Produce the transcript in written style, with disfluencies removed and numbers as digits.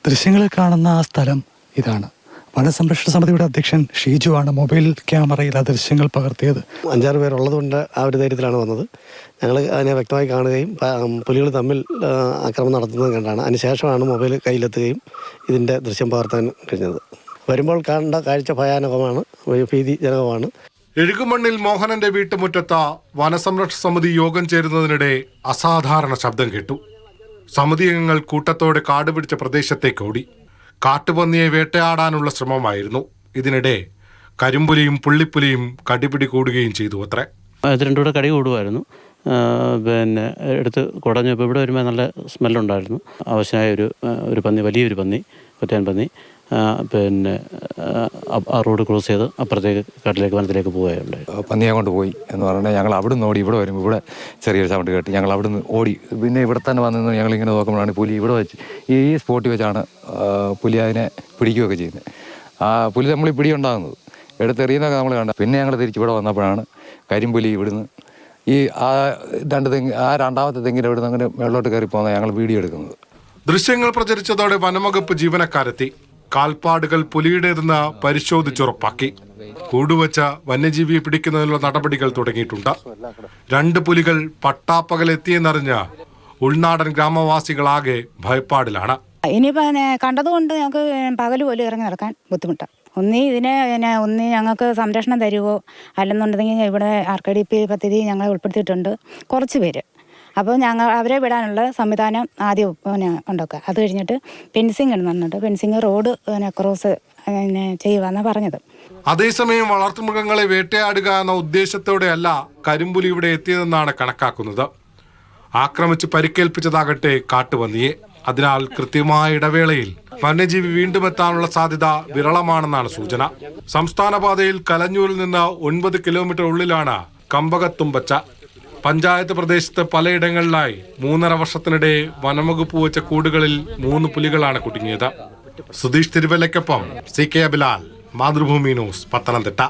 ദൃശ്യങ്ങളിൽ കാണുന്ന ആ സ്ഥലം ഇതാണ്. വനസംരക്ഷണ സമിതിയുടെ അധ്യക്ഷൻ ഷീജു ആണ് മൊബൈൽ ക്യാമറയിൽ ആ ദൃശ്യങ്ങൾ പകർത്തിയത്. 5-6 പേരുള്ളതുകൊണ്ട് ആ ഒരു ധൈര്യത്തിലാണ് വന്നത്. ഞങ്ങൾ അതിനെ വ്യക്തമായി കാണുകയും പുലികൾ തമ്മിൽ ആക്രമണം നടത്തുന്നത് കണ്ടാണ്. അതിനുശേഷമാണ് മൊബൈൽ കയ്യിലെത്തുകയും ഇതിൻ്റെ ദൃശ്യം പകർത്താൻ കഴിഞ്ഞത്. വരുമ്പോൾ കണ്ട കാഴ്ച ഭയാനകമാണ്, ഭീതിജനകമാണ്. എഴുകുമണ്ണിൽ മോഹനന്റെ വീട്ടുമുറ്റത്ത് വനസംരക്ഷണ സമിതി യോഗം ചേരുന്നതിനിടെ അസാധാരണ ശബ്ദം കേട്ടു. സമിതി അംഗങ്ങൾ കൂട്ടത്തോടെ കാടുപിടിച്ച പ്രദേശത്തേക്ക് ഓടി. കാട്ടുപന്നിയെ വേട്ടയാടാനുള്ള ശ്രമമായിരുന്നു. ഇതിനിടെ കരിമ്പുലിയും പുള്ളിപ്പുലിയും കടിപിടി കൂടുകയും ചെയ്തു അത്രേ. ഇത് രണ്ടും കൂടെ കടി കൂടുമായിരുന്നു. പിന്നെ എടുത്ത് കുടഞ്ഞപ്പോൾ ഇവിടെ വരുമ്പോൾ നല്ല സ്മെല്ലുണ്ടായിരുന്നു. ആവശ്യമായ ഒരു പന്നി, വലിയൊരു പന്നി, കൊറ്റാൻ പന്നി പിന്നെ ആ റോഡ് ക്രോസ് ചെയ്ത് അപ്പുറത്തേക്ക് കാട്ടിലേക്ക് വനത്തിലേക്ക് പോവുകയുണ്ടായി. പന്നിയെ കൊണ്ട് പോയി എന്ന് പറഞ്ഞാൽ ഞങ്ങൾ അവിടെ നിന്ന് ഓടി. ഇവിടെ വരുമ്പോൾ ഇവിടെ ചെറിയൊരു സൗണ്ട് കേട്ട് ഞങ്ങൾ അവിടെ നിന്ന് ഓടി. പിന്നെ ഇവിടെ തന്നെ വന്നു ഞങ്ങളിങ്ങനെ നോക്കുമ്പോഴാണ് പുലി ഇവിടെ വെച്ച് ഈ സ്പോട്ടിൽ വെച്ചാണ് പുലി അതിനെ പിടിക്കുകയൊക്കെ ചെയ്യുന്നത്. ആ പുലി നമ്മൾ പിടിയുണ്ടാകുന്നത് എടുത്തെറിയുന്നതൊക്കെ നമ്മൾ കണ്ട. പിന്നെ ഞങ്ങൾ തിരിച്ച് ഇവിടെ വന്നപ്പോഴാണ് കരിമ്പുലി ഇവിടുന്ന് ഈ രണ്ടാമത്തെ തെങ്ങിൻ്റെ ഇവിടുന്ന് അങ്ങനെ വെള്ളോട്ട് കയറി പോകുന്നത് ഞങ്ങൾ വീഡിയോ എടുക്കുന്നത്. ദൃശ്യങ്ങൾ പ്രചരിച്ചതോടെ വനംവകുപ്പ് ജീവനക്കാരെത്തി. കാൽപ്പാടുകൾ പുലിയുടേതെന്ന് പരിശോധിച്ചുറപ്പാക്കി. കൂടുവച്ച വന്യജീവിയെ പിടിക്കുന്നതിനുള്ള നടപടികൾ തുടങ്ങിയിട്ടുണ്ട്. 2 പുലികൾ പട്ടാപ്പകലെത്തിയെന്നറിഞ്ഞ ഉൾനാടൻ ഗ്രാമവാസികളാകെ ഭയപ്പാടിലാണ്. ഇനിയിപ്പോൾ കണ്ടതുകൊണ്ട് ഞങ്ങൾക്ക് പകൽ പോലും ഇറങ്ങി നടക്കാൻ ബുദ്ധിമുട്ടാണ്. ഒന്നീ ഞങ്ങൾക്ക് സംരക്ഷണം തരുമോ, അല്ലെന്നുണ്ടെങ്കിൽ ഇവിടെ RKDP പദ്ധതി ഞങ്ങളെ ഉൾപ്പെടുത്തിയിട്ടുണ്ട് കുറച്ച് പേര്. അപ്പോൾ അവരെ വിടാനുള്ള സംവിധാനം ആദ്യം ഉണ്ടാക്കുക. അത് കഴിഞ്ഞിട്ട് ഫെൻസിങ് ഇടുന്നുണ്ട്. ഫെൻസിങ് റോഡ് ക്രോസ് ചെയ്യുവാന്നാണ് പറഞ്ഞത്. അതേസമയം വളർത്തുമൃഗങ്ങളെ വേട്ടയാടുക എന്ന ഉദ്ദേശത്തോടെയല്ല കരിമ്പുലി ഇവിടെ എത്തിയതെന്നാണ് കണക്കാക്കുന്നത്. ആക്രമിച്ച് പരിക്കേൽപ്പിച്ചതാകട്ടെ കാട്ടുപന്നിയെ. അതിനാൽ കൃത്യമായ ഇടവേളയിൽ വന്യജീവി വീണ്ടും എത്താനുള്ള സാധ്യത വിരളമാണെന്നാണ് സൂചന. സംസ്ഥാന പാതയിൽ കലഞ്ഞൂരിൽ നിന്ന് 9 കിലോമീറ്റർ ഉള്ളിലാണ് കമ്പകത്തുമ്പച്ച. പഞ്ചായത്ത് പ്രദേശത്ത് പലയിടങ്ങളിലായി 3.5 വർഷത്തിനിടെ വനംവകുപ്പ് വെച്ച കൂടുകളിൽ 3 പുലികളാണ് കുടുങ്ങിയത്. സുധീഷ് തിരുവല്ലയ്ക്കൊപ്പം CK അബിലാൽ, മാതൃഭൂമി ന്യൂസ്, പത്തനംതിട്ട.